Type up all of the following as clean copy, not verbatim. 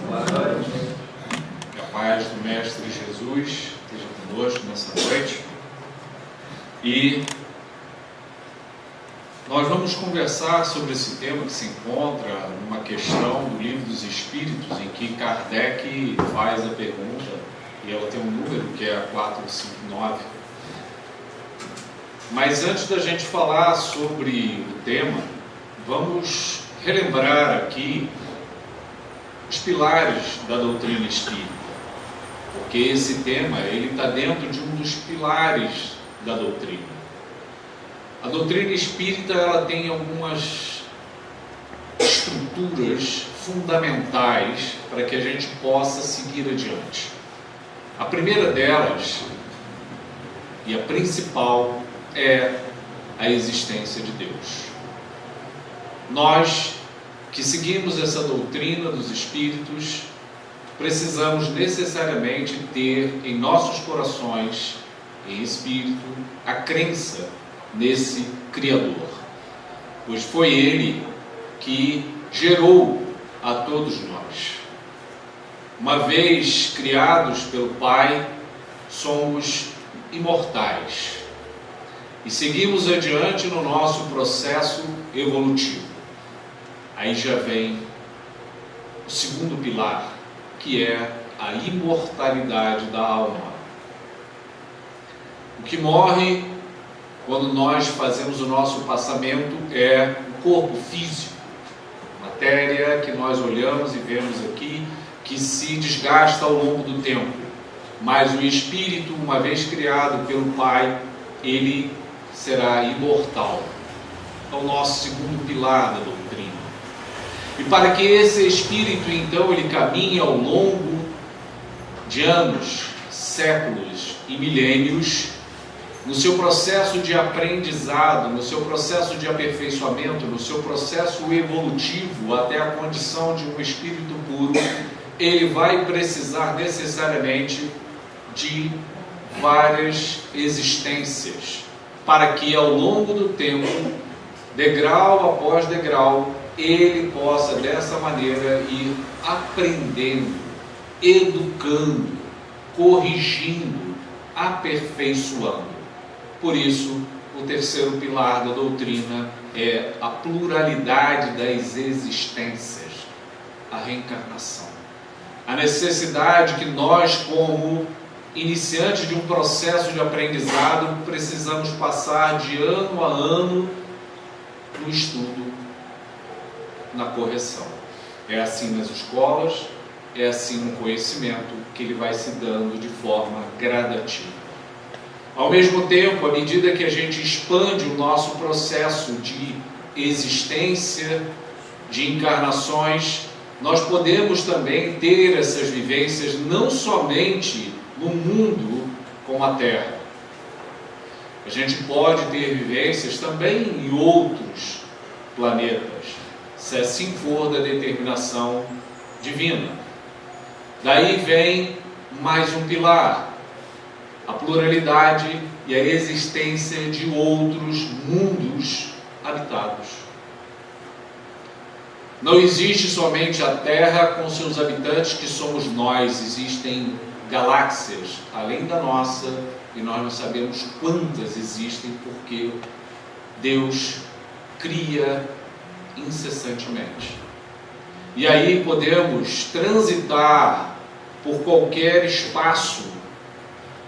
Que a paz do Mestre Jesus esteja conosco nessa noite. E nós vamos conversar sobre esse tema que se encontra numa questão do Livro dos Espíritos, em que Kardec faz a pergunta, e ela tem um número que é a 459. Mas antes da gente falar sobre o tema, vamos relembrar aqui os pilares da doutrina espírita, porque esse tema ele está dentro de um dos pilares da doutrina. A doutrina espírita ela tem algumas estruturas fundamentais para que a gente possa seguir adiante. A primeira delas, e a principal, é a existência de Deus. Nós que seguimos essa doutrina dos Espíritos, precisamos necessariamente ter em nossos corações, em espírito, a crença nesse Criador, pois foi Ele que gerou a todos nós. Uma vez criados pelo Pai, somos imortais e seguimos adiante no nosso processo evolutivo. Aí já vem o segundo pilar, que é a imortalidade da alma. O que morre quando nós fazemos o nosso passamento é o corpo físico, matéria que nós olhamos e vemos aqui, que se desgasta ao longo do tempo. Mas o espírito, uma vez criado pelo Pai, ele será imortal. É o nosso segundo pilar da doutrina. E para que esse espírito, então, ele caminhe ao longo de anos, séculos e milênios, no seu processo de aprendizado, no seu processo de aperfeiçoamento, no seu processo evolutivo até a condição de um espírito puro, ele vai precisar necessariamente de várias existências, para que ao longo do tempo, degrau após degrau, ele possa dessa maneira ir aprendendo, educando, corrigindo, aperfeiçoando. Por isso, o terceiro pilar da doutrina é a pluralidade das existências, a reencarnação. A necessidade que nós, como iniciantes de um processo de aprendizado, precisamos passar de ano a ano no estudo, na correção. É assim nas escolas, é assim no conhecimento, que ele vai se dando de forma gradativa. Ao mesmo tempo, à medida que a gente expande o nosso processo de existência, de encarnações, nós podemos também ter essas vivências não somente no mundo como a Terra. A gente pode ter vivências também em outros planetas, se assim for da determinação divina. Daí vem mais um pilar, a pluralidade e a existência de outros mundos habitados. Não existe somente a Terra com seus habitantes, que somos nós. Existem galáxias além da nossa, e nós não sabemos quantas existem, porque Deus cria incessantemente. E aí podemos transitar por qualquer espaço,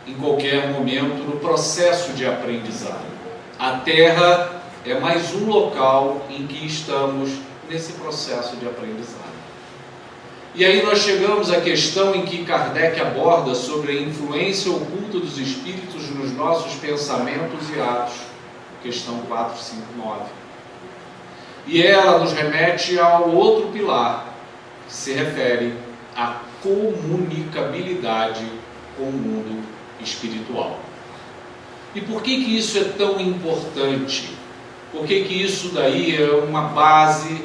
em qualquer momento, no processo de aprendizado. A Terra é mais um local em que estamos nesse processo de aprendizado. E aí nós chegamos à questão em que Kardec aborda sobre a influência oculta dos espíritos nos nossos pensamentos e atos, questão 459. E ela nos remete ao outro pilar, que se refere à comunicabilidade com o mundo espiritual. E por que isso é tão importante? Por que isso daí é uma base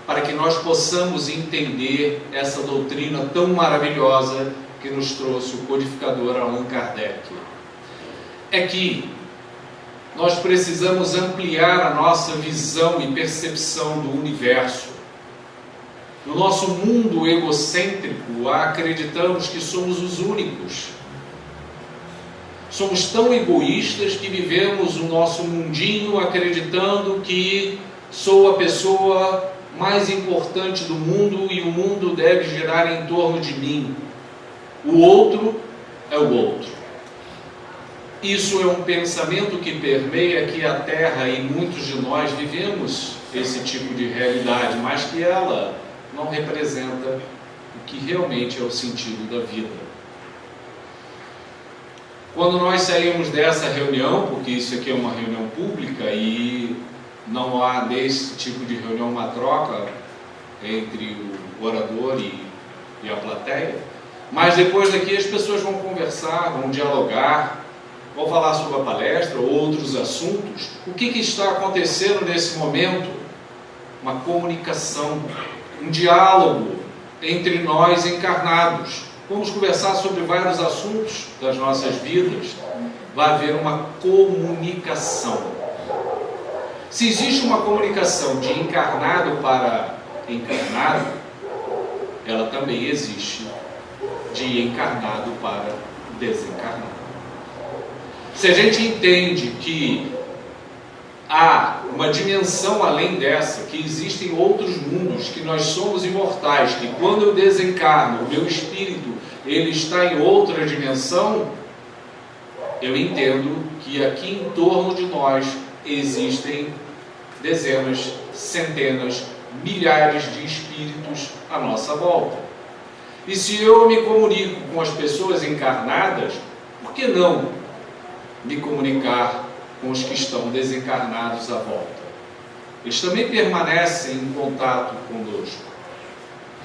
para que nós possamos entender essa doutrina tão maravilhosa que nos trouxe o codificador Allan Kardec? É que nós precisamos ampliar a nossa visão e percepção do universo. No nosso mundo egocêntrico, acreditamos que somos os únicos. Somos tão egoístas que vivemos o nosso mundinho acreditando que sou a pessoa mais importante do mundo e o mundo deve girar em torno de mim. O outro é o outro. Isso é um pensamento que permeia aqui a Terra e muitos de nós vivemos esse tipo de realidade, mas que ela não representa o que realmente é o sentido da vida. Quando nós saímos dessa reunião, porque isso aqui é uma reunião pública e não há nesse tipo de reunião uma troca entre o orador e a plateia, mas depois daqui as pessoas vão conversar, vão dialogar, vão falar sobre a palestra ou outros assuntos. O que está acontecendo nesse momento? Uma comunicação, um diálogo entre nós encarnados. Vamos conversar sobre vários assuntos das nossas vidas. Vai haver uma comunicação. Se existe uma comunicação de encarnado para encarnado, ela também existe de encarnado para desencarnado. Se a gente entende que há uma dimensão além dessa, que existem outros mundos, que nós somos imortais, que quando eu desencarno, o meu espírito, ele está em outra dimensão, eu entendo que aqui em torno de nós existem dezenas, centenas, milhares de espíritos à nossa volta. E se eu me comunico com as pessoas encarnadas, por que não me comunicar com os que estão desencarnados à volta? Eles também permanecem em contato conosco.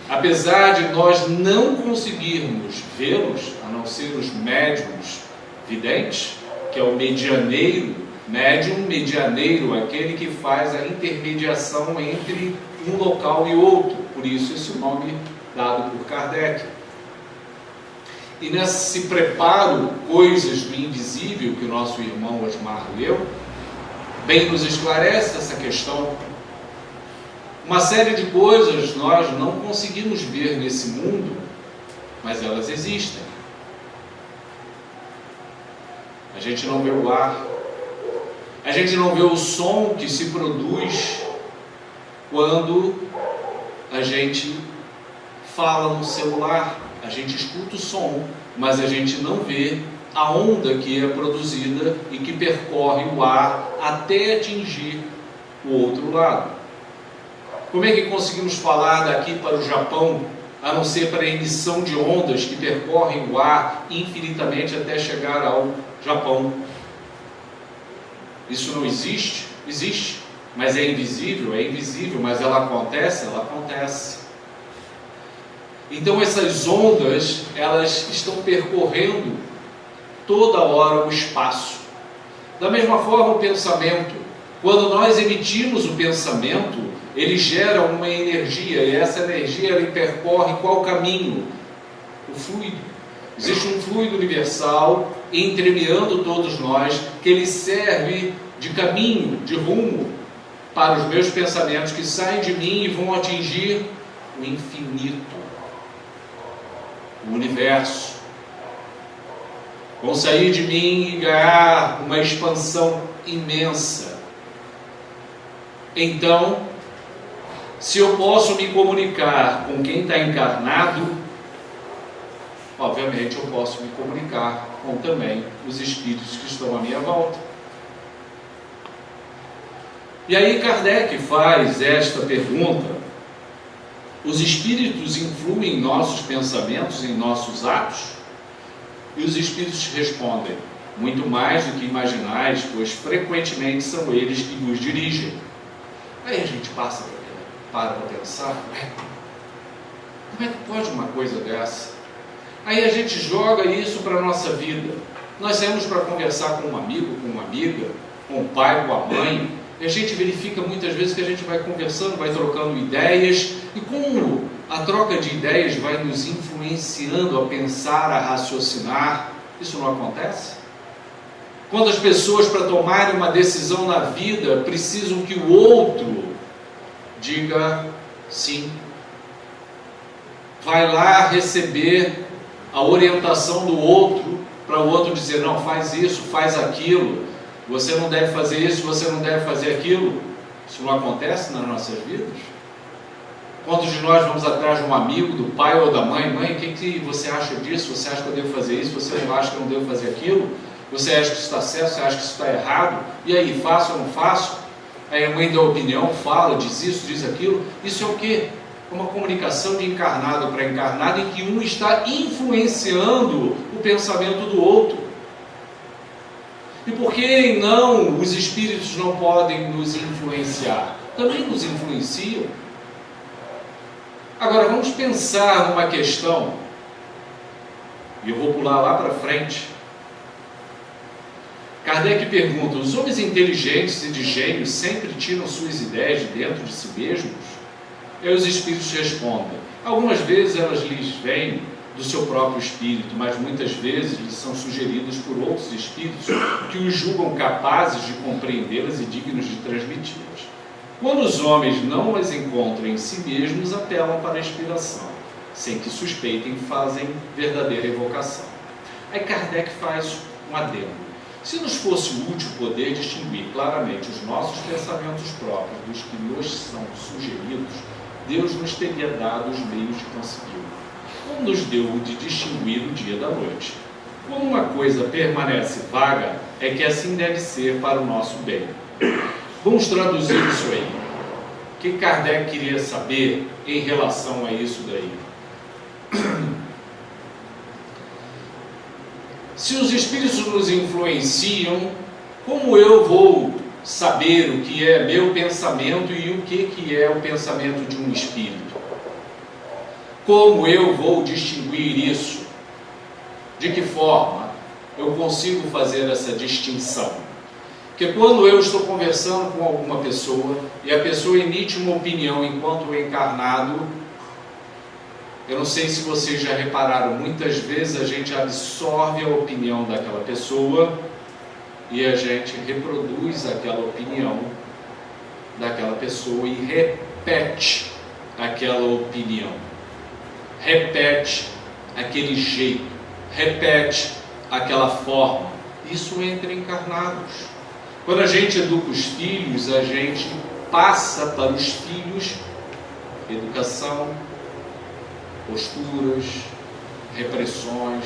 Apesar de nós não conseguirmos vê-los, a não ser os médiuns videntes, que é o medianeiro, médium medianeiro, aquele que faz a intermediação entre um local e outro, por isso esse nome dado por Kardec. E nesse preparo, Coisas do Invisível, que o nosso irmão Osmar leu, bem nos esclarece essa questão. Uma série de coisas nós não conseguimos ver nesse mundo, mas elas existem. A gente não vê o ar, a gente não vê o som que se produz quando a gente fala no celular. A gente escuta o som, mas a gente não vê a onda que é produzida e que percorre o ar até atingir o outro lado. Como é que conseguimos falar daqui para o Japão, a não ser para a emissão de ondas que percorrem o ar infinitamente até chegar ao Japão? Isso não existe? Existe. Mas é invisível? É invisível. Mas ela acontece? Ela acontece. Então essas ondas, elas estão percorrendo toda hora o espaço. Da mesma forma o pensamento. Quando nós emitimos o pensamento, ele gera uma energia, e essa energia ela percorre qual caminho? O fluido. Existe um fluido universal entremeando todos nós, que ele serve de caminho, de rumo para os meus pensamentos que saem de mim e vão atingir o infinito, o universo. Vão sair de mim e ganhar uma expansão imensa. Então, se eu posso me comunicar com quem está encarnado, obviamente eu posso me comunicar com também os espíritos que estão à minha volta. E aí Kardec faz esta pergunta: os espíritos influem em nossos pensamentos, em nossos atos? E os espíritos respondem: muito mais do que imaginais, pois frequentemente são eles que nos dirigem. Aí a gente para pensar, como é que pode uma coisa dessa? Aí a gente joga isso para a nossa vida. Nós saímos para conversar com um amigo, com uma amiga, com o pai, com a mãe, e a gente verifica muitas vezes que a gente vai conversando, vai trocando ideias, e como a troca de ideias vai nos influenciando a pensar, a raciocinar, isso não acontece? Quando as pessoas, para tomarem uma decisão na vida, precisam que o outro diga sim, vai lá receber a orientação do outro, para o outro dizer, não, faz isso, faz aquilo, você não deve fazer isso, você não deve fazer aquilo. Isso não acontece nas nossas vidas? Quantos de nós vamos atrás de um amigo, do pai ou da mãe? Mãe, o que você acha disso? Você acha que eu devo fazer isso? Você não acha que eu não devo fazer aquilo? Você acha que isso está certo? Você acha que isso está errado? E aí, faço ou não faço? Aí a mãe dá opinião, fala, diz isso, diz aquilo. Isso é o quê? Uma comunicação de encarnado para encarnado, em que um está influenciando o pensamento do outro. E por que não os espíritos não podem nos influenciar? Também nos influenciam. Agora vamos pensar numa questão, e eu vou pular lá para frente. Kardec pergunta, os homens inteligentes e de gênio sempre tiram suas ideias de dentro de si mesmos? E aí os espíritos respondem, algumas vezes elas lhes vêm do seu próprio espírito, mas muitas vezes lhes são sugeridas por outros espíritos que os julgam capazes de compreendê-las e dignos de transmiti-las. Quando os homens não as encontram em si mesmos, apelam para a inspiração, sem que suspeitem, fazem verdadeira evocação. Aí Kardec faz um adendo. Se nos fosse útil poder distinguir claramente os nossos pensamentos próprios dos que nos são sugeridos, Deus nos teria dado os meios de consegui-lo, como nos deu o de distinguir o dia da noite. Como uma coisa permanece vaga, é que assim deve ser para o nosso bem. Vamos traduzir isso aí. O que Kardec queria saber em relação a isso daí? Se os espíritos nos influenciam, como eu vou saber o que é meu pensamento e o que é o pensamento de um espírito? Como eu vou distinguir isso? De que forma eu consigo fazer essa distinção? Porque quando eu estou conversando com alguma pessoa e a pessoa emite uma opinião enquanto encarnado, eu não sei se vocês já repararam, muitas vezes a gente absorve a opinião daquela pessoa e a gente reproduz aquela opinião daquela pessoa e repete aquela opinião, repete aquele jeito, repete aquela forma. Isso entra encarnados. Quando a gente educa os filhos, a gente passa para os filhos educação, posturas, repressões,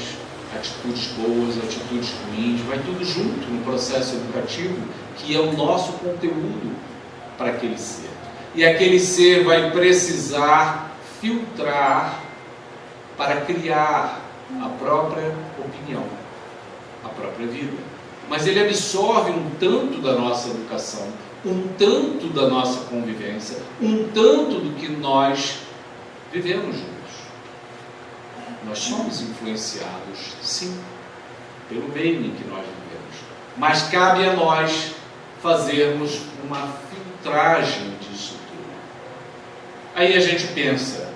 atitudes boas, atitudes ruins, vai tudo junto no processo educativo, que é o nosso conteúdo para aquele ser. E aquele ser vai precisar filtrar para criar a própria opinião, a própria vida. Mas ele absorve um tanto da nossa educação, um tanto da nossa convivência, um tanto do que nós vivemos juntos. Nós somos influenciados, sim, pelo meio em que nós vivemos. Mas cabe a nós fazermos uma filtragem disso tudo. Aí a gente pensa,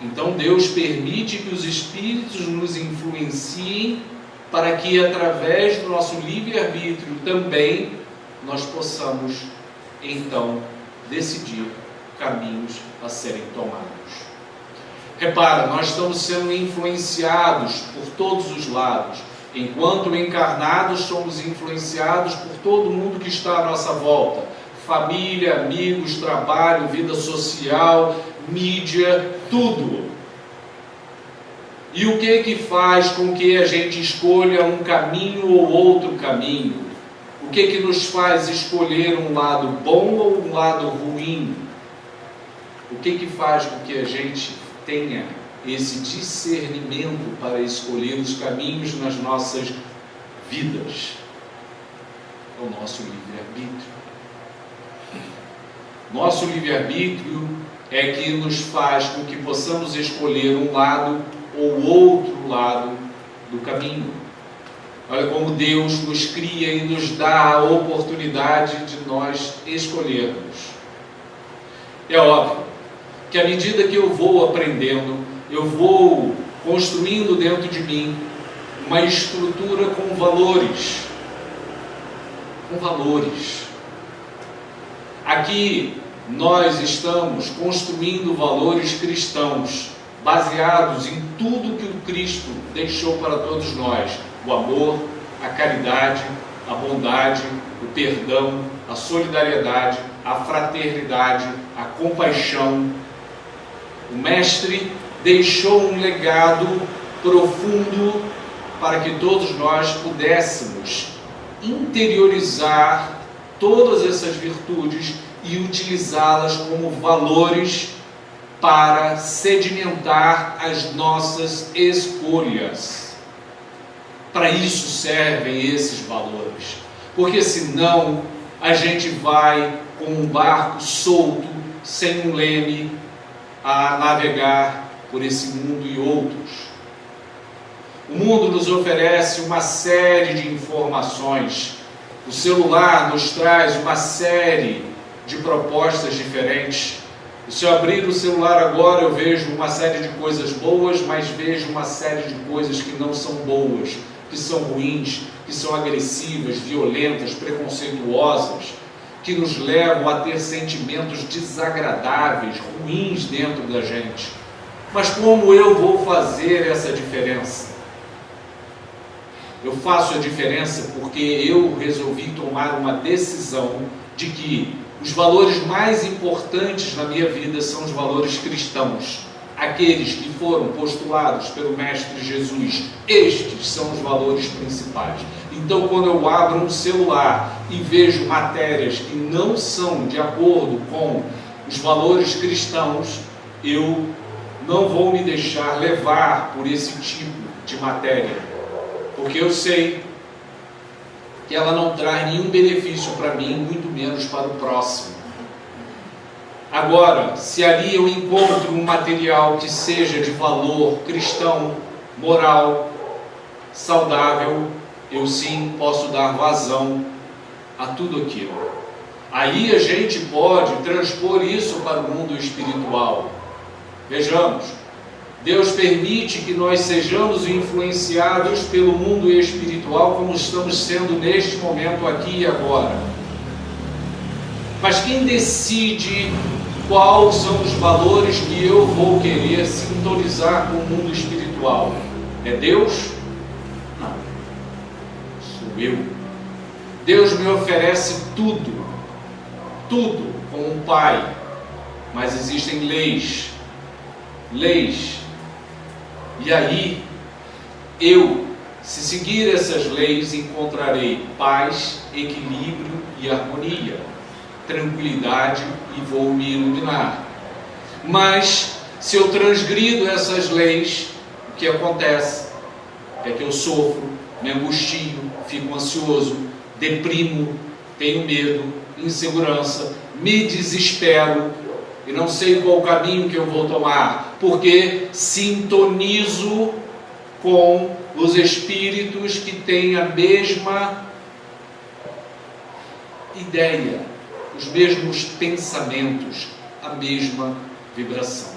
então Deus permite que os espíritos nos influenciem para que através do nosso livre-arbítrio também nós possamos então decidir caminhos a serem tomados. Repara, nós estamos sendo influenciados por todos os lados. Enquanto encarnados, somos influenciados por todo mundo que está à nossa volta. Família, amigos, trabalho, vida social, mídia, tudo. E o que faz com que a gente escolha um caminho ou outro caminho? O que nos faz escolher um lado bom ou um lado ruim? O que faz com que a gente tenha esse discernimento para escolher os caminhos nas nossas vidas? É o nosso livre-arbítrio. Nosso livre-arbítrio é que nos faz com que possamos escolher um lado ou outro lado do caminho. Olha como Deus nos cria e nos dá a oportunidade de nós escolhermos. É óbvio que à medida que eu vou aprendendo, eu vou construindo dentro de mim uma estrutura com valores. Com valores. Aqui nós estamos construindo valores cristãos, baseados em tudo que o Cristo deixou para todos nós: o amor, a caridade, a bondade, o perdão, a solidariedade, a fraternidade, a compaixão. O Mestre deixou um legado profundo para que todos nós pudéssemos interiorizar todas essas virtudes e utilizá-las como valores para sedimentar as nossas escolhas. Para isso servem esses valores, porque senão a gente vai com um barco solto, sem um leme, a navegar por esse mundo e outros. O mundo nos oferece uma série de informações. O celular nos traz uma série de propostas diferentes. Se eu abrir o celular agora, eu vejo uma série de coisas boas, mas vejo uma série de coisas que não são boas, que são ruins, que são agressivas, violentas, preconceituosas, que nos levam a ter sentimentos desagradáveis, ruins dentro da gente. Mas como eu vou fazer essa diferença? Eu faço a diferença porque eu resolvi tomar uma decisão de que os valores mais importantes na minha vida são os valores cristãos, aqueles que foram postulados pelo Mestre Jesus. Estes são os valores principais. Então, quando eu abro um celular e vejo matérias que não são de acordo com os valores cristãos, eu não vou me deixar levar por esse tipo de matéria, porque eu sei que ela não traz nenhum benefício para mim, muito menos para o próximo. Agora, se ali eu encontro um material que seja de valor cristão, moral, saudável, eu sim posso dar vazão a tudo aquilo. Aí a gente pode transpor isso para o mundo espiritual. Vejamos, Deus permite que nós sejamos influenciados pelo mundo espiritual como estamos sendo neste momento aqui e agora. Mas quem decide quais são os valores que eu vou querer sintonizar com o mundo espiritual? É Deus? Não. Sou eu. Deus me oferece tudo, tudo como um pai, mas existem leis. E aí, se seguir essas leis, encontrarei paz, equilíbrio e harmonia, tranquilidade e vou me iluminar. Mas, se eu transgrido essas leis, o que acontece é que eu sofro, me angustio, fico ansioso, deprimo, tenho medo, insegurança, me desespero e não sei qual o caminho que eu vou tomar, porque sintonizo com os espíritos que têm a mesma ideia, os mesmos pensamentos, a mesma vibração.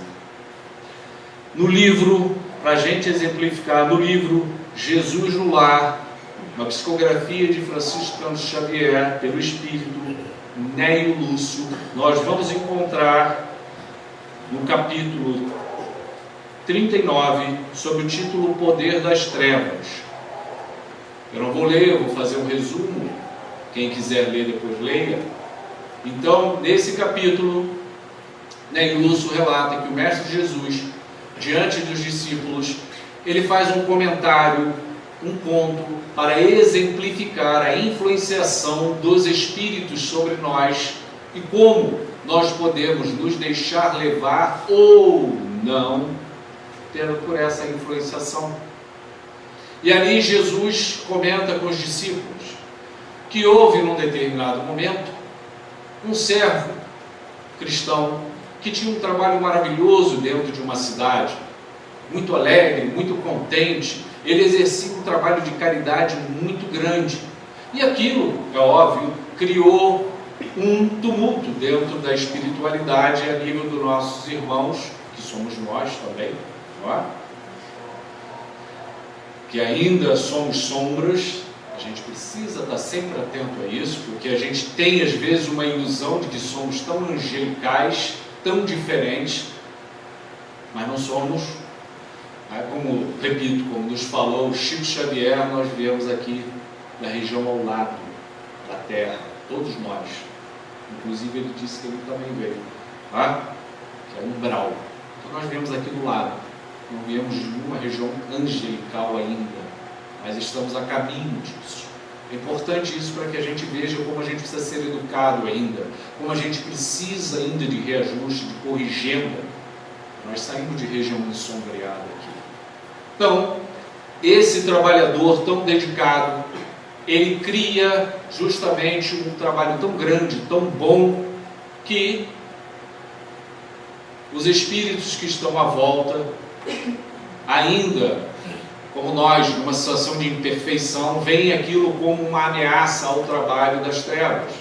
No livro, para a gente exemplificar, no livro Jesus no Lar, uma psicografia de Francisco Cândido Xavier, pelo espírito Neio Lúcio, nós vamos encontrar no capítulo 39, sob o título O Poder das Trevas. Eu não vou ler, eu vou fazer um resumo, quem quiser ler depois leia. Então, nesse capítulo, Neio Lúcio relata que o Mestre Jesus, diante dos discípulos, ele faz um comentário, um conto, para exemplificar a influenciação dos espíritos sobre nós e como nós podemos nos deixar levar ou não por essa influenciação. E ali Jesus comenta com os discípulos que houve num determinado momento um servo cristão que tinha um trabalho maravilhoso dentro de uma cidade, muito alegre, muito contente. Ele exercia um trabalho de caridade muito grande. E aquilo, é óbvio, criou um tumulto dentro da espiritualidade a nível dos nossos irmãos, que somos nós também, não é? Que ainda somos sombras. A gente precisa estar sempre atento a isso, porque a gente tem às vezes uma ilusão de que somos tão angelicais, tão diferentes, mas não somos, como, repito, como nos falou Chico Xavier, nós viemos aqui da região ao lado da Terra, todos nós. Inclusive ele disse que ele também veio, que é umbral. Então nós viemos aqui do lado, não viemos de uma região angelical ainda, mas estamos a caminho disso. É importante isso para que a gente veja como a gente precisa ser educado ainda, como a gente precisa ainda de reajuste, de corrigenda. Nós saímos de região ensombreada aqui. Então, esse trabalhador tão dedicado, ele cria justamente um trabalho tão grande, tão bom, que os espíritos que estão à volta, ainda como nós, numa situação de imperfeição, veem aquilo como uma ameaça ao trabalho das trevas.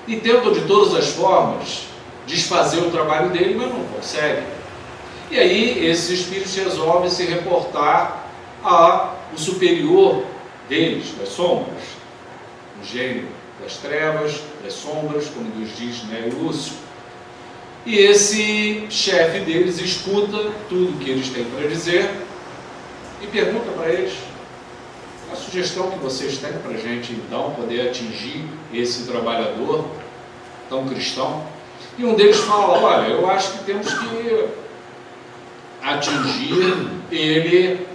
E tentam de todas as formas desfazer o trabalho dele, mas não conseguem. E aí esses espíritos resolvem se reportar ao superior deles, das sombras, o gênio das trevas, das sombras, como nos diz Nélio Lúcio. E esse chefe deles escuta tudo que eles têm para dizer e pergunta para eles: a sugestão que vocês têm para a gente então poder atingir esse trabalhador tão cristão? E um deles fala: olha, eu acho que temos que atingir ele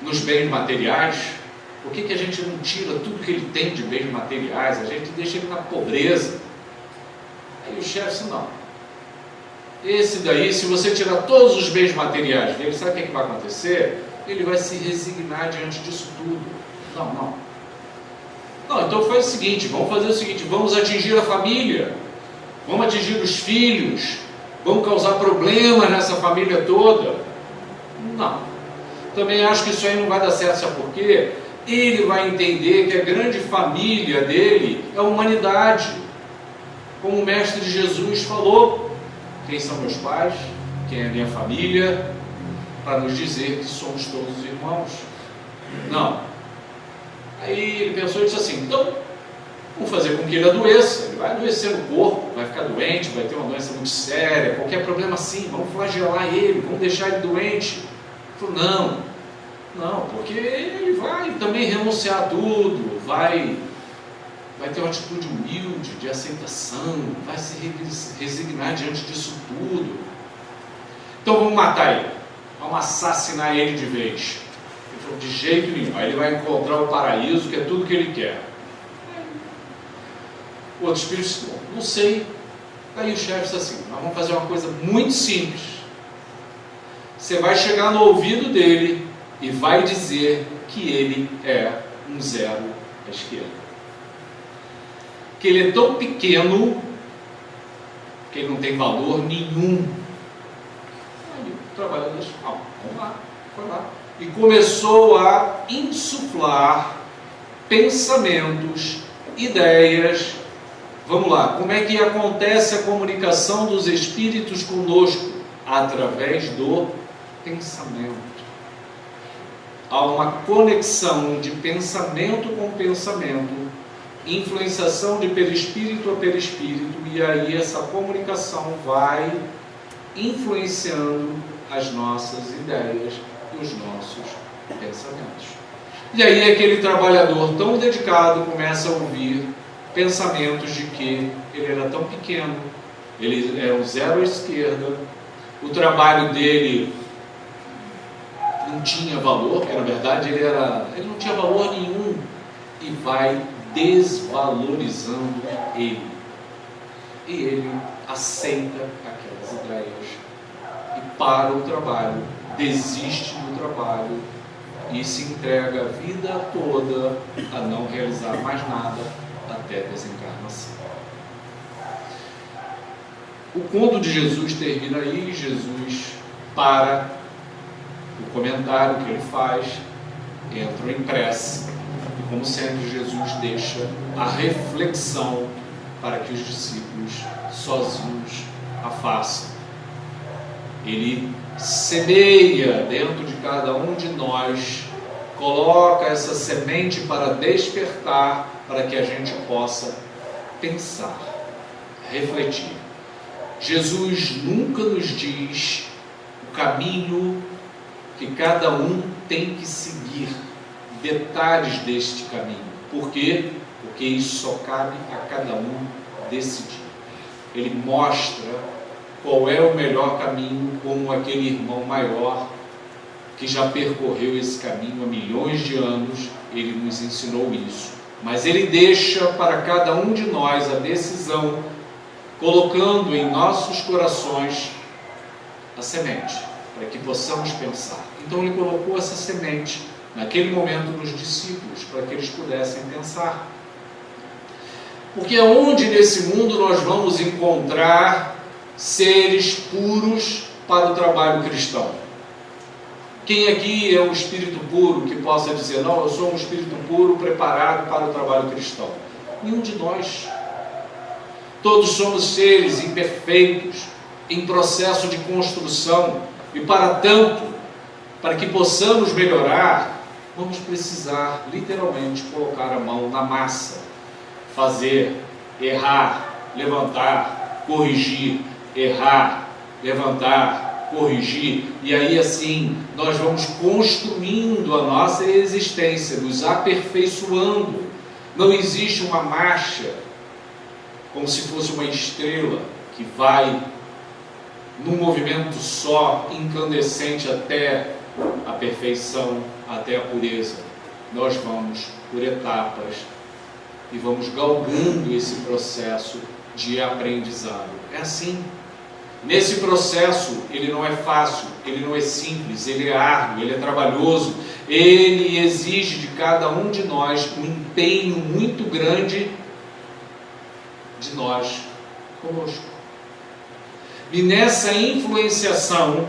nos bens materiais. Por que a gente não tira tudo que ele tem de bens materiais? A gente deixa ele na pobreza. Aí o chefe disse: não, esse daí, se você tirar todos os bens materiais dele, sabe o que vai acontecer? Ele vai se resignar diante disso tudo. Não, então faz o seguinte, vamos fazer o seguinte: vamos atingir a família, vamos atingir os filhos, vamos causar problemas nessa família toda. Não, também acho que isso aí não vai dar certo. Sabe por quê? Ele vai entender que a grande família dele é a humanidade, como o Mestre Jesus falou: quem são meus pais, quem é a minha família, para nos dizer que somos todos irmãos. Não. Aí ele pensou e disse assim: então, vamos fazer com que ele adoeça. Ele vai adoecer no corpo, vai ficar doente, vai ter uma doença muito séria, qualquer problema assim, vamos flagelar ele, vamos deixar ele doente. Ele falou: não, porque ele vai também renunciar a tudo, vai ter uma atitude humilde, de aceitação, vai se resignar diante disso tudo. Então vamos matar ele, vamos assassinar ele de vez. Ele falou: de jeito nenhum. Aí ele vai encontrar o paraíso, que é tudo que ele quer. O outro espírito disse: não sei. Aí o chefe disse assim: nós vamos fazer uma coisa muito simples. Você vai chegar no ouvido dele e vai dizer que ele é um zero à esquerda, que ele é tão pequeno que ele não tem valor nenhum. Aí o trabalhador disse: vamos lá, foi lá. E começou a insuflar pensamentos, ideias. Vamos lá, como é que acontece a comunicação dos espíritos conosco? Através do pensamento. Há uma conexão de pensamento com pensamento, influenciação de perispírito a perispírito, e aí essa comunicação vai influenciando as nossas ideias e os nossos pensamentos. E aí aquele trabalhador tão dedicado começa a ouvir pensamentos de que ele era tão pequeno, ele era um zero à esquerda, o trabalho dele não tinha valor, porque na verdade ele não tinha valor nenhum, e vai desvalorizando ele. E ele aceita aquelas ideias e para o trabalho, desiste do trabalho e se entrega a vida toda a não realizar mais nada até a desencarnação. O conto de Jesus termina aí. Jesus para o comentário que ele faz, entra em prece, e como sempre Jesus deixa a reflexão para que os discípulos sozinhos a façam. Ele semeia dentro de cada um de nós, coloca essa semente para despertar, para que a gente possa pensar, refletir. Jesus nunca nos diz caminho que cada um tem que seguir, detalhes deste caminho. Por quê? Porque isso só cabe a cada um decidir. Ele mostra qual é o melhor caminho, como aquele irmão maior que já percorreu esse caminho há milhões de anos, ele nos ensinou isso. Mas ele deixa para cada um de nós a decisão, colocando em nossos corações a semente, para que possamos pensar. Então ele colocou essa semente naquele momento nos discípulos, para que eles pudessem pensar. Porque aonde nesse mundo nós vamos encontrar seres puros para o trabalho cristão? Quem aqui é um espírito puro que possa dizer, não, eu sou um espírito puro preparado para o trabalho cristão? Nenhum de nós. Todos somos seres imperfeitos, em processo de construção, e para tanto, para que possamos melhorar, vamos precisar literalmente colocar a mão na massa, fazer, errar, levantar, corrigir, errar, levantar, corrigir, e aí assim nós vamos construindo a nossa existência, nos aperfeiçoando. Não existe uma marcha como se fosse uma estrela que vai num movimento só, incandescente até a perfeição, até a pureza. Nós vamos por etapas e vamos galgando esse processo de aprendizado. É assim. Nesse processo, ele não é fácil, ele não é simples, ele é árduo, ele é trabalhoso, ele exige de cada um de nós um empenho muito grande de nós conosco. E nessa influenciação,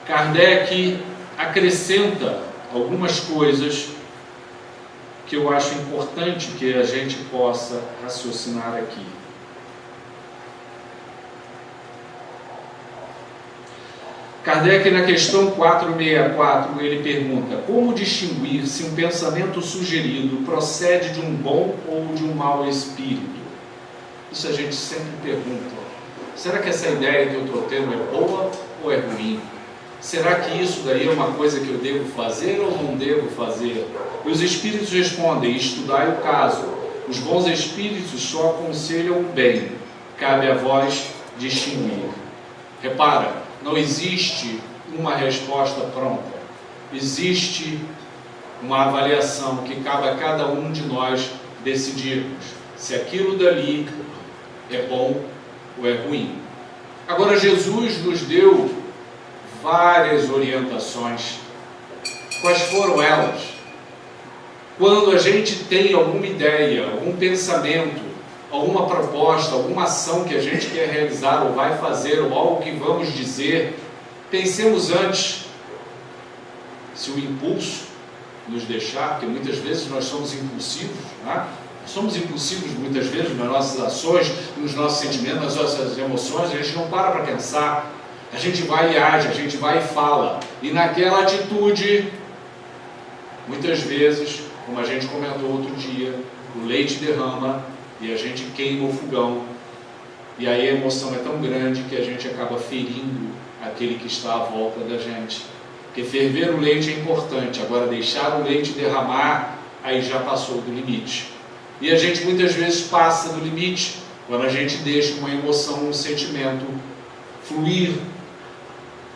Kardec acrescenta algumas coisas que eu acho importante que a gente possa raciocinar aqui. Kardec, na questão 464, ele pergunta: como distinguir se um pensamento sugerido procede de um bom ou de um mau espírito? Isso a gente sempre pergunta. Será que essa ideia que eu estou tendo é boa ou é ruim? Será que isso daí é uma coisa que eu devo fazer ou não devo fazer? E os espíritos respondem: estudai o caso. Os bons espíritos só aconselham o bem. Cabe a vós distinguir. Repara, não existe uma resposta pronta. Existe uma avaliação que cabe a cada um de nós decidirmos se aquilo dali é bom ou é ruim. Agora, Jesus nos deu várias orientações. Quais foram elas? Quando a gente tem alguma ideia, algum pensamento, alguma proposta, alguma ação que a gente quer realizar ou vai fazer, ou algo que vamos dizer, pensemos antes se o impulso nos deixar, porque muitas vezes nós somos impulsivos, né? Somos impulsivos muitas vezes nas nossas ações, nos nossos sentimentos, nas nossas emoções, a gente não para pensar. A gente vai e age, a gente vai e fala. E naquela atitude, muitas vezes, como a gente comentou outro dia, o leite derrama e a gente queima o fogão. E aí a emoção é tão grande que a gente acaba ferindo aquele que está à volta da gente. Porque ferver o leite é importante, agora deixar o leite derramar, aí já passou do limite. E a gente muitas vezes passa do limite quando a gente deixa uma emoção, um sentimento fluir,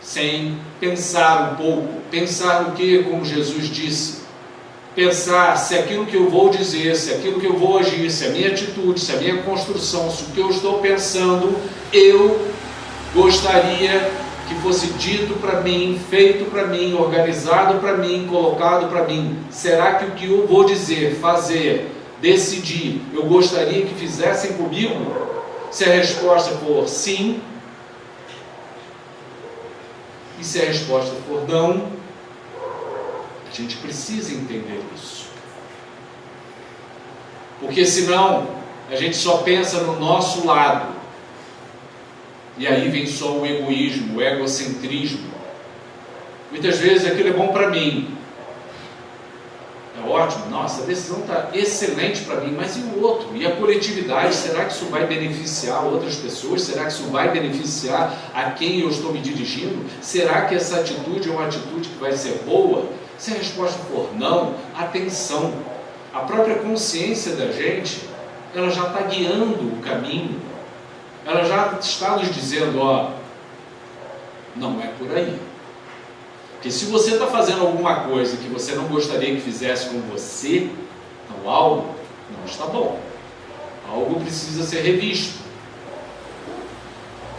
sem pensar um pouco. Pensar no que, como Jesus disse? Pensar se aquilo que eu vou dizer, se aquilo que eu vou agir, se a minha atitude, se a minha construção, se o que eu estou pensando, eu gostaria que fosse dito para mim, feito para mim, organizado para mim, colocado para mim. Será que o que eu vou dizer, fazer, decidir, eu gostaria que fizessem comigo? Se a resposta for sim, e se a resposta for não, a gente precisa entender isso. Porque senão, a gente só pensa no nosso lado. E aí vem só o egoísmo, o egocentrismo. Muitas vezes aquilo é bom para mim. É ótimo, nossa, a decisão está excelente para mim, mas e o outro? E a coletividade, será que isso vai beneficiar outras pessoas? Será que isso vai beneficiar a quem eu estou me dirigindo? Será que essa atitude é uma atitude que vai ser boa? Se a resposta for não, atenção, a própria consciência da gente, ela já está guiando o caminho, ela já está nos dizendo, ó, não é por aí. Porque se você está fazendo alguma coisa que você não gostaria que fizesse com você, então algo não está bom. Algo precisa ser revisto.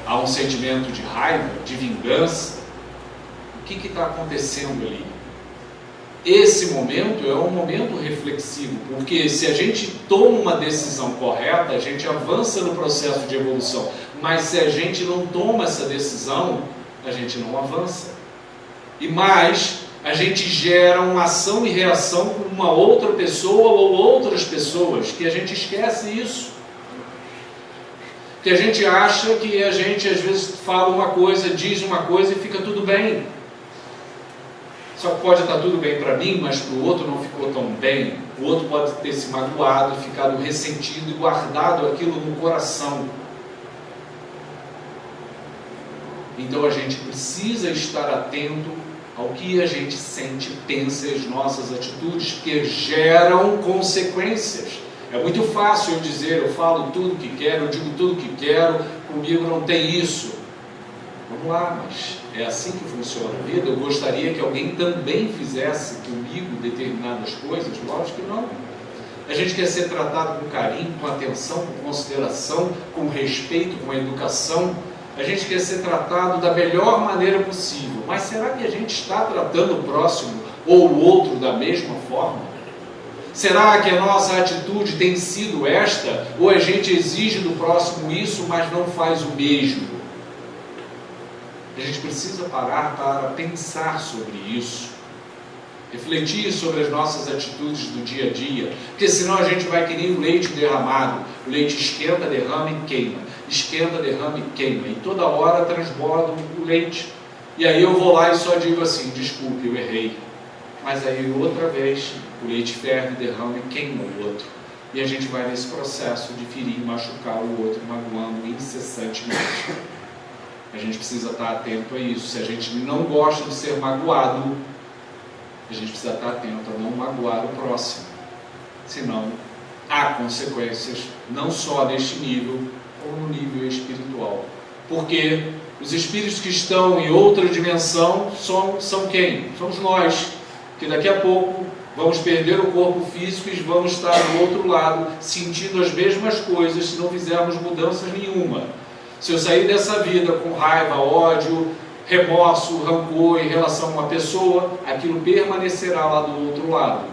Há um sentimento de raiva, de vingança. O que está acontecendo ali? Esse momento é um momento reflexivo, porque se a gente toma uma decisão correta, a gente avança no processo de evolução. Mas se a gente não toma essa decisão, a gente não avança. E mais, a gente gera uma ação e reação com uma outra pessoa ou outras pessoas, que a gente esquece isso. Que a gente acha que a gente às vezes fala uma coisa, diz uma coisa e fica tudo bem. Só que pode estar tudo bem para mim, mas para o outro não ficou tão bem. O outro pode ter se magoado, ficado ressentido e guardado aquilo no coração. Então a gente precisa estar atento ao que a gente sente, pensa e as nossas atitudes, que geram consequências. É muito fácil eu dizer, eu falo tudo o que quero, eu digo tudo o que quero, comigo não tem isso. Vamos lá, mas é assim que funciona a vida? Eu gostaria que alguém também fizesse comigo determinadas coisas? Lógico que não. A gente quer ser tratado com carinho, com atenção, com consideração, com respeito, com educação. A gente quer ser tratado da melhor maneira possível. Mas será que a gente está tratando o próximo ou o outro da mesma forma? Será que a nossa atitude tem sido esta? Ou a gente exige do próximo isso, mas não faz o mesmo? A gente precisa parar para pensar sobre isso. Refletir sobre as nossas atitudes do dia a dia. Porque senão a gente vai que nem o leite derramado. O leite esquenta, derrama e queima. Esquenta, derrama e queima. E toda hora transborda o leite. E aí eu vou lá e só digo assim, desculpe, eu errei. Mas aí outra vez o leite ferve, derrama e queima o outro. E a gente vai nesse processo de ferir, machucar o outro, magoando incessantemente. A gente precisa estar atento a isso. Se a gente não gosta de ser magoado, a gente precisa estar atento a não magoar o próximo. Senão, há consequências, não só neste nível, como no nível espiritual. Porque os espíritos que estão em outra dimensão são quem? Somos nós, que daqui a pouco vamos perder o corpo físico e vamos estar do outro lado, sentindo as mesmas coisas, se não fizermos mudanças nenhuma. Se eu sair dessa vida com raiva, ódio, remorso, rancor em relação a uma pessoa, aquilo permanecerá lá do outro lado.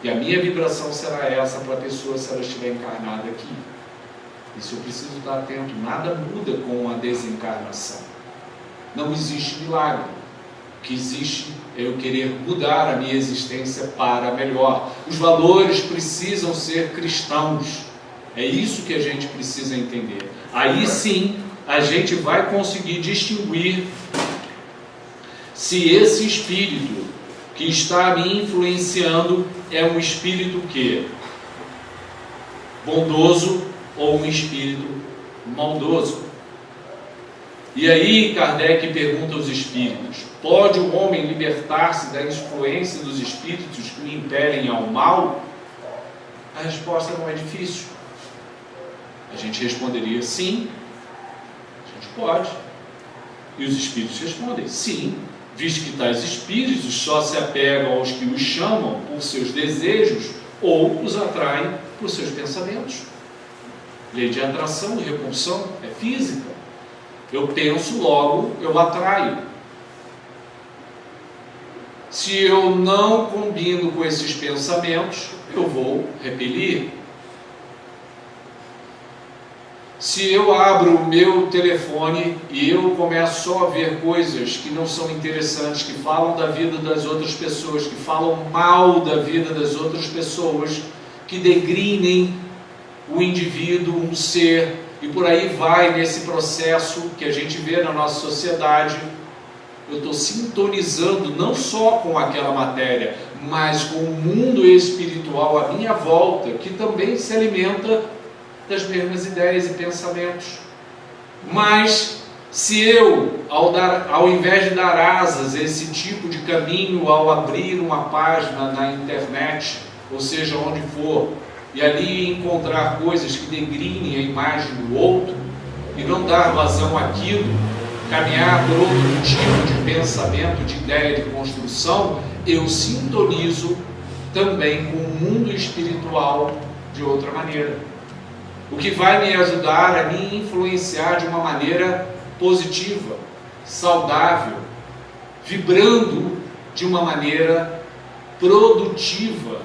E a minha vibração será essa para a pessoa se ela estiver encarnada aqui. Isso eu preciso estar atento. Nada muda com a desencarnação. Não existe milagre. O que existe é eu querer mudar a minha existência para melhor. Os valores precisam ser cristãos. É isso que a gente precisa entender. Aí sim, a gente vai conseguir distinguir se esse espírito que está me influenciando é um espírito que bondoso ou um espírito maldoso. E aí Kardec pergunta aos espíritos: pode o homem libertar-se da influência dos espíritos que o impelem ao mal? A resposta não é difícil. A gente responderia sim, a gente pode. E os espíritos respondem sim, visto que tais espíritos só se apegam aos que os chamam por seus desejos ou os atraem por seus pensamentos. Lei de atração e repulsão é física. Eu penso, logo eu atraio. Se eu não combino com esses pensamentos, eu vou repelir. Se eu abro o meu telefone e eu começo só a ver coisas que não são interessantes, que falam da vida das outras pessoas, que falam mal da vida das outras pessoas, que degrinem o indivíduo, um ser, e por aí vai nesse processo que a gente vê na nossa sociedade, eu estou sintonizando não só com aquela matéria, mas com o mundo espiritual à minha volta, que também se alimenta das mesmas ideias e pensamentos. Mas se eu, ao invés de dar asas a esse tipo de caminho, ao abrir uma página na internet, ou seja, onde for, e ali encontrar coisas que degrinem a imagem do outro, e não dar vazão àquilo, caminhar por outro tipo de pensamento, de ideia de construção, eu sintonizo também com o mundo espiritual de outra maneira. O que vai me ajudar a me influenciar de uma maneira positiva, saudável, vibrando de uma maneira produtiva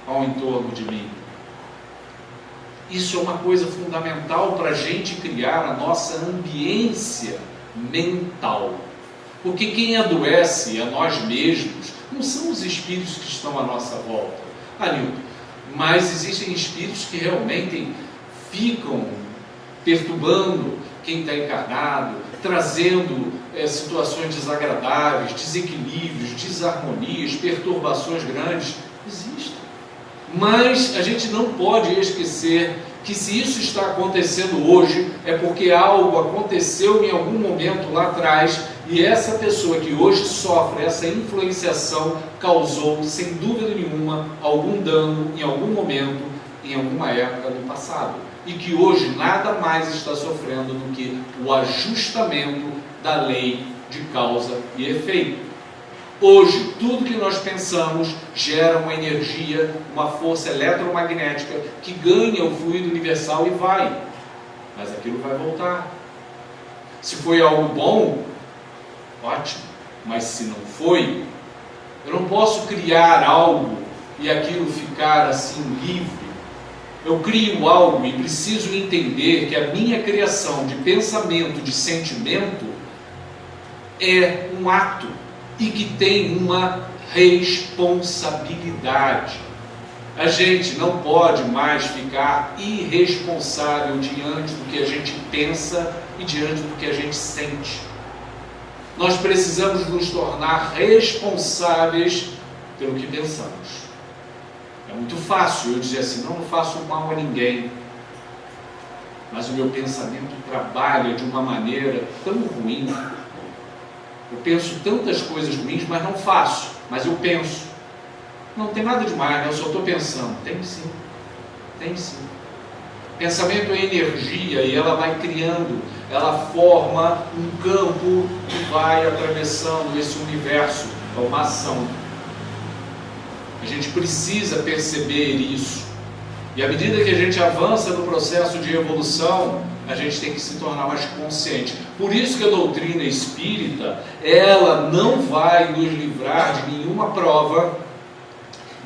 ao entorno de mim. Isso é uma coisa fundamental para a gente criar a nossa ambiência mental. Porque quem adoece a nós mesmos não são os espíritos que estão à nossa volta, Nilton, mas existem espíritos que realmente ficam perturbando quem está encarnado, trazendo situações desagradáveis, desequilíbrios, desarmonias, perturbações grandes. Existem. Mas a gente não pode esquecer que se isso está acontecendo hoje, é porque algo aconteceu em algum momento lá atrás, e essa pessoa que hoje sofre essa influenciação causou, sem dúvida nenhuma, algum dano em algum momento, em alguma época do passado. E que hoje nada mais está sofrendo do que o ajustamento da lei de causa e efeito. Hoje, tudo que nós pensamos gera uma energia, uma força eletromagnética que ganha o fluido universal e vai. Mas aquilo vai voltar. Se foi algo bom, ótimo. Mas se não foi, eu não posso criar algo e aquilo ficar assim livre. Eu crio algo e preciso entender que a minha criação de pensamento, de sentimento, é um ato e que tem uma responsabilidade. A gente não pode mais ficar irresponsável diante do que a gente pensa e diante do que a gente sente. Nós precisamos nos tornar responsáveis pelo que pensamos. É muito fácil eu dizer assim, não faço mal a ninguém, mas o meu pensamento trabalha de uma maneira tão ruim. Eu penso tantas coisas ruins, mas não faço, mas eu penso. Não tem nada demais, né? Eu só estou pensando. Tem sim, tem sim. Pensamento é energia e ela vai criando, ela forma um campo que vai atravessando esse universo, é uma ação. A gente precisa perceber isso. E à medida que a gente avança no processo de evolução, a gente tem que se tornar mais consciente. Por isso que a doutrina espírita, ela não vai nos livrar de nenhuma prova,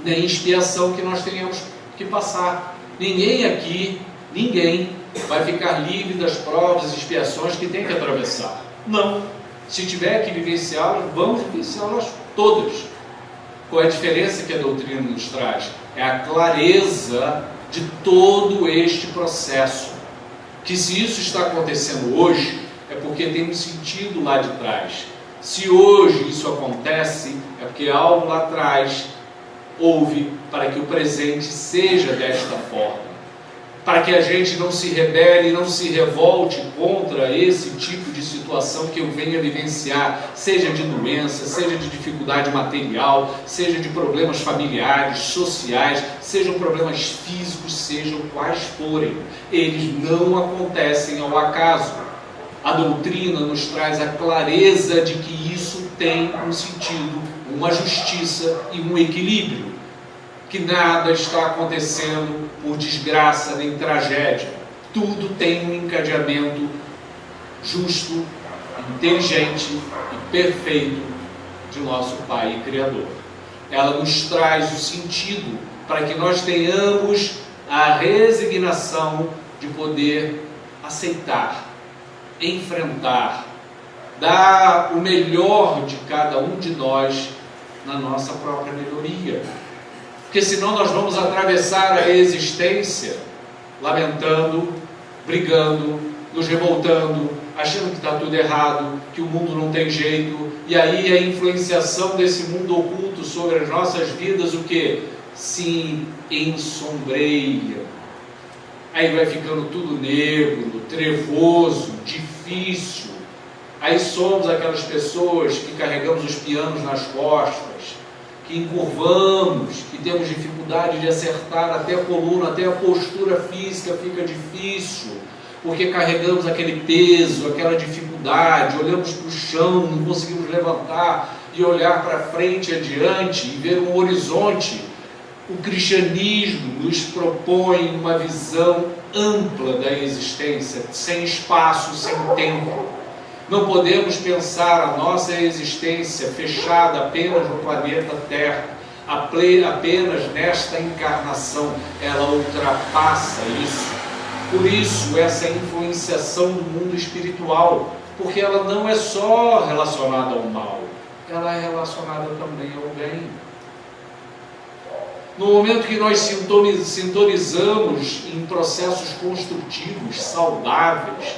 nem expiação que nós tenhamos que passar. Ninguém aqui, ninguém vai ficar livre das provas e expiações que tem que atravessar. Não. Se tiver que vivenciá-las, vamos vivenciá-las todas. Qual é a diferença que a doutrina nos traz? É a clareza de todo este processo. Que se isso está acontecendo hoje, é porque tem um sentido lá de trás. Se hoje isso acontece, é porque algo lá atrás houve para que o presente seja desta forma. Para que a gente não se rebele, não se revolte contra esse tipo de situação que eu venha vivenciar, seja de doença, seja de dificuldade material, seja de problemas familiares, sociais, sejam problemas físicos, sejam quais forem. Eles não acontecem ao acaso. A doutrina nos traz a clareza de que isso tem um sentido, uma justiça e um equilíbrio. Que nada está acontecendo por desgraça nem tragédia. Tudo tem um encadeamento justo, inteligente e perfeito de nosso Pai e Criador. Ela nos traz o sentido para que nós tenhamos a resignação de poder aceitar, enfrentar, dar o melhor de cada um de nós na nossa própria melhoria. Porque senão nós vamos atravessar a existência lamentando, brigando, nos revoltando, achando que está tudo errado, que o mundo não tem jeito, e aí a influenciação desse mundo oculto sobre as nossas vidas, o que? Se ensombreia. Aí vai ficando tudo negro, trevoso, difícil. Aí somos aquelas pessoas que carregamos os pianos nas costas, que encurvamos, que temos dificuldade de acertar até a coluna, até a postura física fica difícil, porque carregamos aquele peso, aquela dificuldade, olhamos para o chão, não conseguimos levantar e olhar para frente e adiante e ver um horizonte. O cristianismo nos propõe uma visão ampla da existência, sem espaço, sem tempo. Não podemos pensar a nossa existência fechada apenas no planeta Terra, apenas nesta encarnação. Ela ultrapassa isso. Por isso, essa influenciação do mundo espiritual, porque ela não é só relacionada ao mal, ela é relacionada também ao bem. No momento que nós sintonizamos em processos construtivos, saudáveis,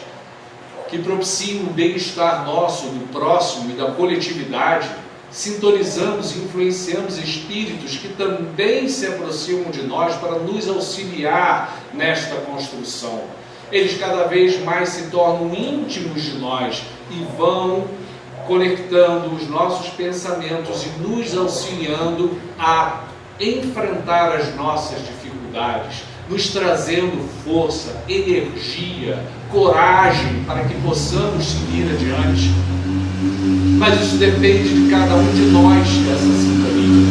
que propiciam o bem-estar nosso, do próximo e da coletividade, sintonizamos e influenciamos espíritos que também se aproximam de nós para nos auxiliar nesta construção. Eles cada vez mais se tornam íntimos de nós e vão conectando os nossos pensamentos e nos auxiliando a enfrentar as nossas dificuldades, nos trazendo força, energia, coragem para que possamos seguir adiante. Mas isso depende de cada um de nós, dessa sintonia.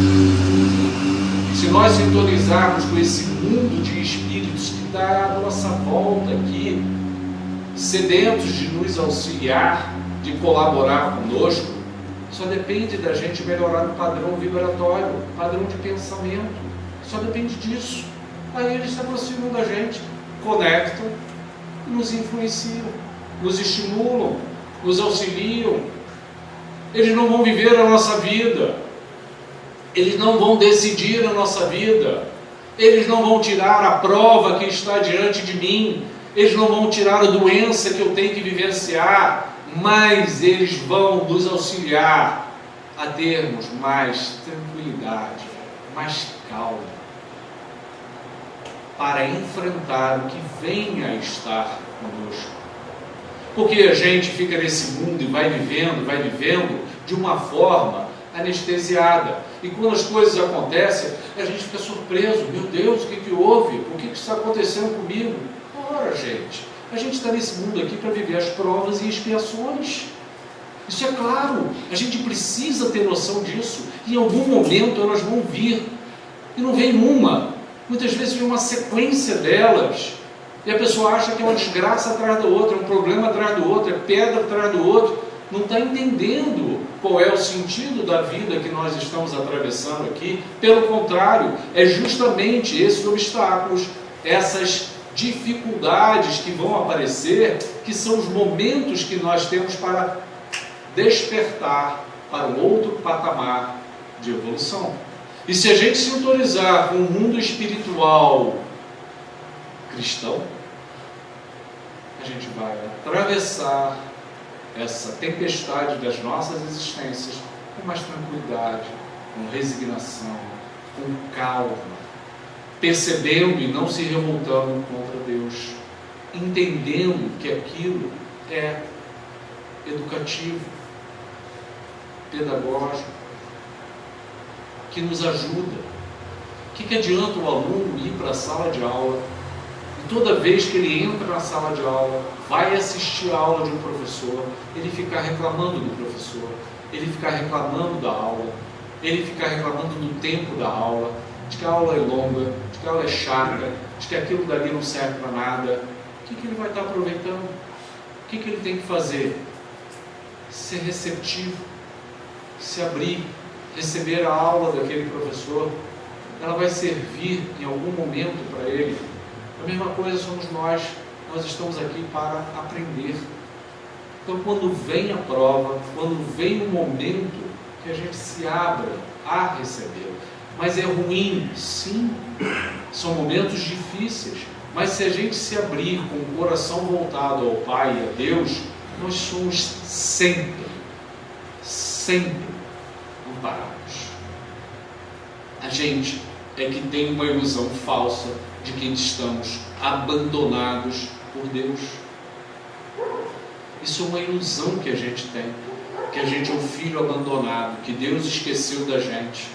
Se nós sintonizarmos com esse mundo de espíritos que está à nossa volta aqui, sedentos de nos auxiliar, de colaborar conosco, só depende da gente melhorar o padrão vibratório, padrão de pensamento. Só depende disso. Aí eles se aproximam da gente, conectam, nos influenciam, nos estimulam, nos auxiliam. Eles não vão viver a nossa vida, eles não vão decidir a nossa vida, eles não vão tirar a prova que está diante de mim, eles não vão tirar a doença que eu tenho que vivenciar, mas eles vão nos auxiliar a termos mais tranquilidade, mais calma, para enfrentar o que venha a estar conosco. Porque a gente fica nesse mundo e vai vivendo de uma forma anestesiada. E quando as coisas acontecem, a gente fica surpreso. Meu Deus, o que houve? O que está acontecendo comigo? Ora, gente, a gente está nesse mundo aqui para viver as provas e expiações. Isso é claro. A gente precisa ter noção disso. Em algum momento elas vão vir. E não vem uma. Muitas vezes vem uma sequência delas. E a pessoa acha que é uma desgraça atrás da outra, um problema atrás do outro, é pedra atrás do outro. Não está entendendo qual é o sentido da vida que nós estamos atravessando aqui. Pelo contrário, é justamente esses obstáculos, essas dificuldades que vão aparecer, que são os momentos que nós temos para despertar para um outro patamar de evolução. E se a gente sintonizar com o mundo espiritual cristão, a gente vai atravessar essa tempestade das nossas existências com mais tranquilidade, com resignação, com calma, percebendo e não se revoltando contra Deus, entendendo que aquilo é educativo, pedagógico, que nos ajuda. O que adianta o aluno ir para a sala de aula e toda vez que ele entra na sala de aula, vai assistir a aula de um professor, ele ficar reclamando do professor, ele ficar reclamando da aula, ele ficar reclamando do tempo da aula, de que a aula é longa, de que a aula é chata, de que aquilo dali não serve para nada? O que ele vai estar aproveitando? O que ele tem que fazer? Ser receptivo, se abrir, receber a aula daquele professor. Ela vai servir em algum momento para ele. A mesma coisa somos nós estamos aqui para aprender. Então, quando vem a prova, quando vem o momento, que a gente se abra a receber. Mas é ruim, sim, são momentos difíceis, mas se a gente se abrir com o coração voltado ao Pai e a Deus, nós somos sempre amparados. A gente é que tem uma ilusão falsa de que estamos abandonados por Deus. Isso é uma ilusão que a gente tem, que a gente é um filho abandonado, que Deus esqueceu da gente,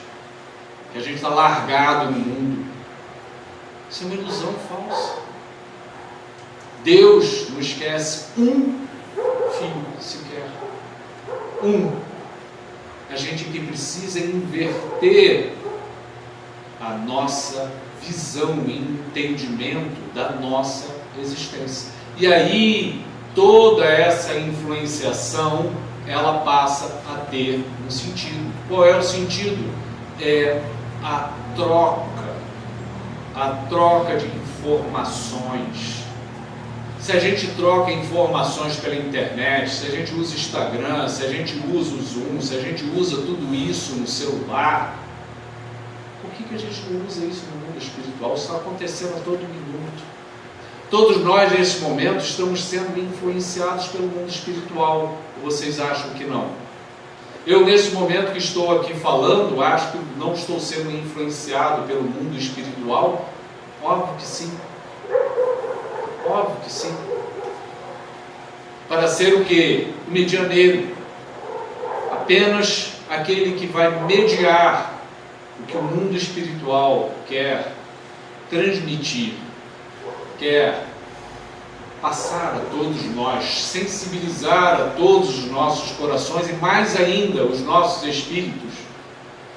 que a gente está largado no mundo. Isso é uma ilusão falsa. Deus não esquece um filho sequer. A gente que precisa inverter a nossa visão e entendimento da nossa existência. E aí, toda essa influenciação, ela passa a ter um sentido. Qual é o sentido? É a troca de informações. Se a gente troca informações pela internet, se a gente usa o Instagram, se a gente usa o Zoom, se a gente usa tudo isso no celular, por que a gente não usa isso no mundo espiritual? Isso está acontecendo a todo minuto. Todos nós, nesse momento, estamos sendo influenciados pelo mundo espiritual. Vocês acham que não? Eu, nesse momento que estou aqui falando, acho que não estou sendo influenciado pelo mundo espiritual? Óbvio que sim. Óbvio que sim. Para ser o quê? O medianeiro. Apenas aquele que vai mediar o que o mundo espiritual quer transmitir, quer passar a todos nós, sensibilizar a todos os nossos corações e mais ainda os nossos espíritos,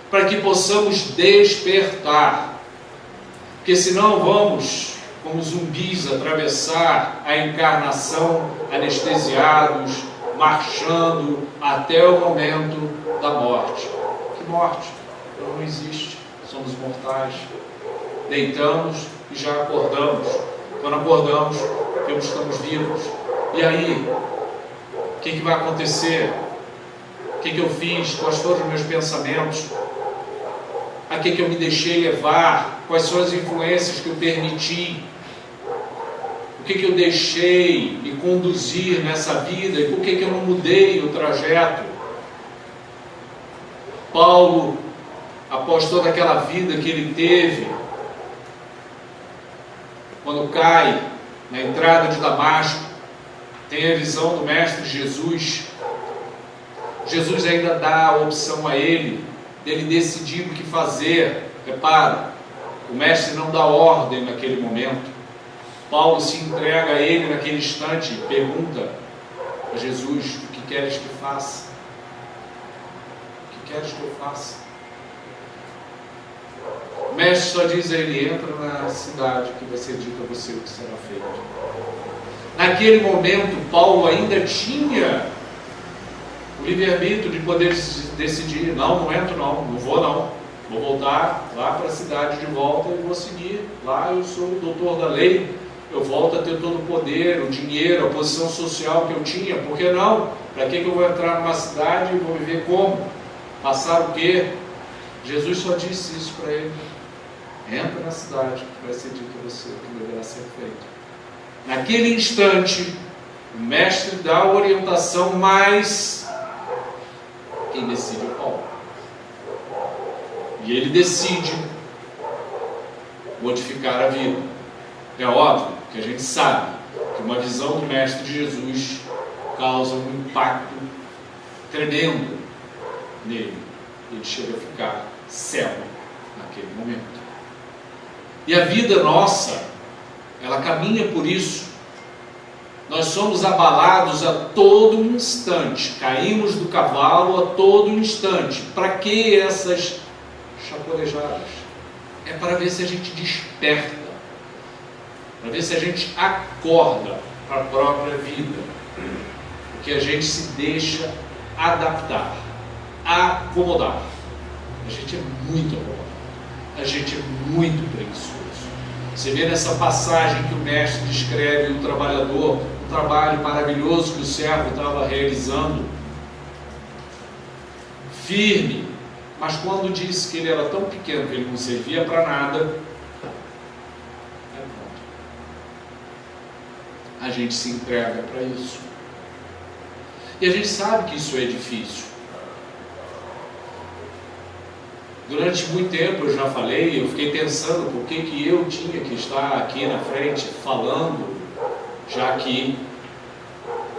para que possamos despertar. Porque senão vamos, como zumbis, atravessar a encarnação anestesiados, marchando até o momento da morte. Que morte? Ela não existe. Somos mortais. Deitamos e já acordamos. Quando acordamos, vemos que estamos vivos. E aí? O que vai acontecer? O que eu fiz? Quais foram os meus pensamentos? A que eu me deixei levar? Quais são as influências que eu permiti? O que eu deixei me conduzir nessa vida? E por que eu não mudei o trajeto? Paulo, após toda aquela vida que ele teve, quando cai na entrada de Damasco, tem a visão do Mestre Jesus. Jesus ainda dá a opção a ele, dele decidir o que fazer. Repara, o Mestre não dá ordem naquele momento. Paulo se entrega a ele naquele instante e pergunta a Jesus: o que queres que faça? O que queres que eu faça? O Mestre só diz a ele: entra na cidade que vai ser dito a você o que será feito. Naquele momento, Paulo ainda tinha o livre-arbítrio de poder decidir: não entro não vou não, vou voltar lá para a cidade de volta e vou seguir. Lá eu sou o doutor da lei, eu volto a ter todo o poder, o dinheiro, a posição social que eu tinha. Por que não? Para que eu vou entrar numa cidade e vou viver como? Passar o quê? Jesus só disse isso para ele: entra na cidade que vai ser dito a você o que deverá ser feito. Naquele instante, o Mestre dá a orientação, mas quem decide é Paulo. E ele decide modificar a vida. É óbvio que a gente sabe que uma visão do Mestre de Jesus causa um impacto tremendo nele. Ele chega a ficar cego naquele momento. E a vida nossa, ela caminha por isso. Nós somos abalados a todo instante, caímos do cavalo a todo instante. Para que essas chacorejadas? É para ver se a gente desperta, para ver se a gente acorda para a própria vida, porque a gente se deixa adaptar, acomodar. A gente é muito acomodado, a gente é muito preguiçoso. Você vê nessa passagem que o Mestre descreve o trabalhador, um trabalho maravilhoso que o servo estava realizando, firme, mas quando disse que ele era tão pequeno que ele não servia para nada, a gente se entrega para isso. E a gente sabe que isso é difícil. Durante muito tempo, eu já falei, eu fiquei pensando por que eu tinha que estar aqui na frente falando, já que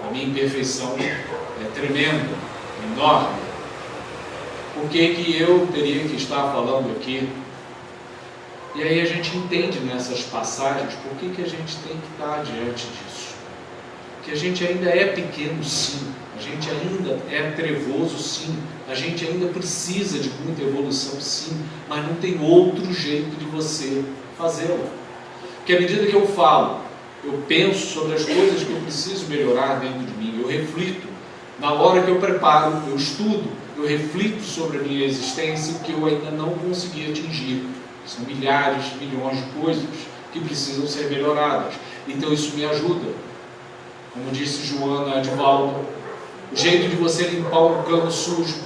a minha imperfeição é tremenda, enorme. Por que eu teria que estar falando aqui? E aí a gente entende nessas passagens por que a gente tem que estar diante disso. Que a gente ainda é pequeno, sim. A gente ainda é trevoso, sim. A gente ainda precisa de muita evolução, sim. Mas não tem outro jeito de você fazê-la. Porque à medida que eu falo, eu penso sobre as coisas que eu preciso melhorar dentro de mim. Eu reflito. Na hora que eu preparo, eu estudo. Eu reflito sobre a minha existência, que eu ainda não consegui atingir. São milhares, milhões de coisas que precisam ser melhoradas. Então isso me ajuda. Como disse Joana Edivaldo, o jeito de você limpar um cano sujo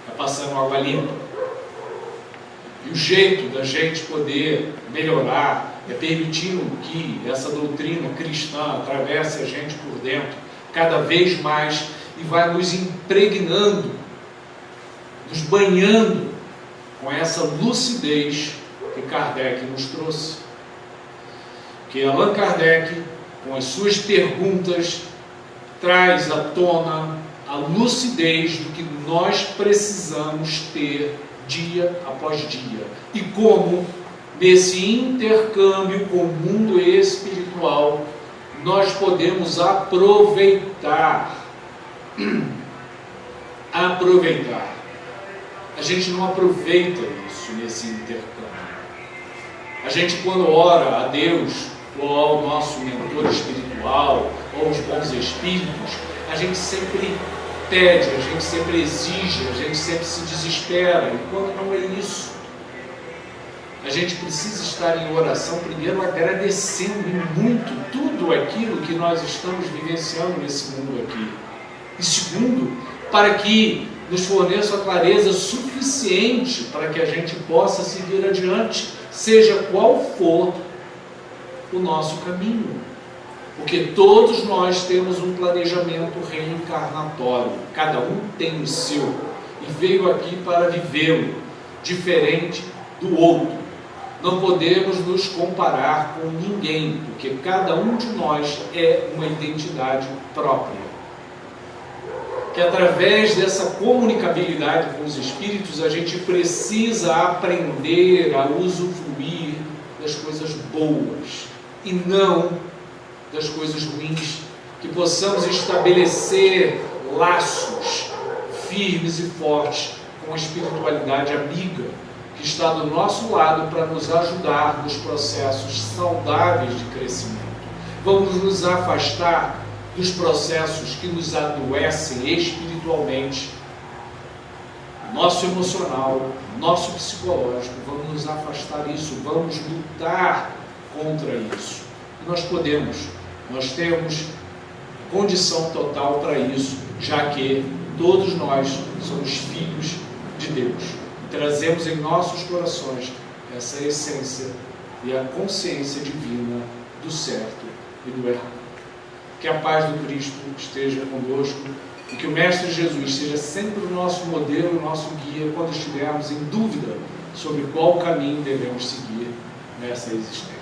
é passando água limpa. E o jeito da gente poder melhorar é permitindo que essa doutrina cristã atravesse a gente por dentro cada vez mais e vai nos impregnando, nos banhando com essa lucidez que Kardec nos trouxe. Que Allan Kardec, com as suas perguntas, traz à tona a lucidez do que nós precisamos ter dia após dia. E como, nesse intercâmbio com o mundo espiritual, nós podemos aproveitar. A gente não aproveita isso nesse intercâmbio. A gente, quando ora a Deus, ou ao nosso mentor espiritual, ou aos bons espíritos, a gente sempre pede, a gente sempre exige, a gente sempre se desespera. E quando não é isso, a gente precisa estar em oração, primeiro agradecendo muito tudo aquilo que nós estamos vivenciando nesse mundo aqui. E segundo, para que nos forneça a clareza suficiente para que a gente possa seguir adiante, seja qual for o nosso caminho. Porque todos nós temos um planejamento reencarnatório, cada um tem o seu, e veio aqui para vivê-lo, diferente do outro. Não podemos nos comparar com ninguém, porque cada um de nós é uma identidade própria. Que através dessa comunicabilidade com os espíritos, a gente precisa aprender a usufruir das coisas boas e não das coisas ruins, que possamos estabelecer laços firmes e fortes com a espiritualidade amiga que está do nosso lado para nos ajudar nos processos saudáveis de crescimento. Vamos nos afastar dos processos que nos adoecem espiritualmente, nosso emocional, nosso psicológico. Vamos nos afastar disso, vamos lutar contra isso. E nós podemos, nós temos condição total para isso, já que todos nós somos filhos de Deus. E trazemos em nossos corações essa essência e a consciência divina do certo e do errado. Que a paz do Cristo esteja conosco e que o Mestre Jesus seja sempre o nosso modelo, o nosso guia, quando estivermos em dúvida sobre qual caminho devemos seguir nessa existência.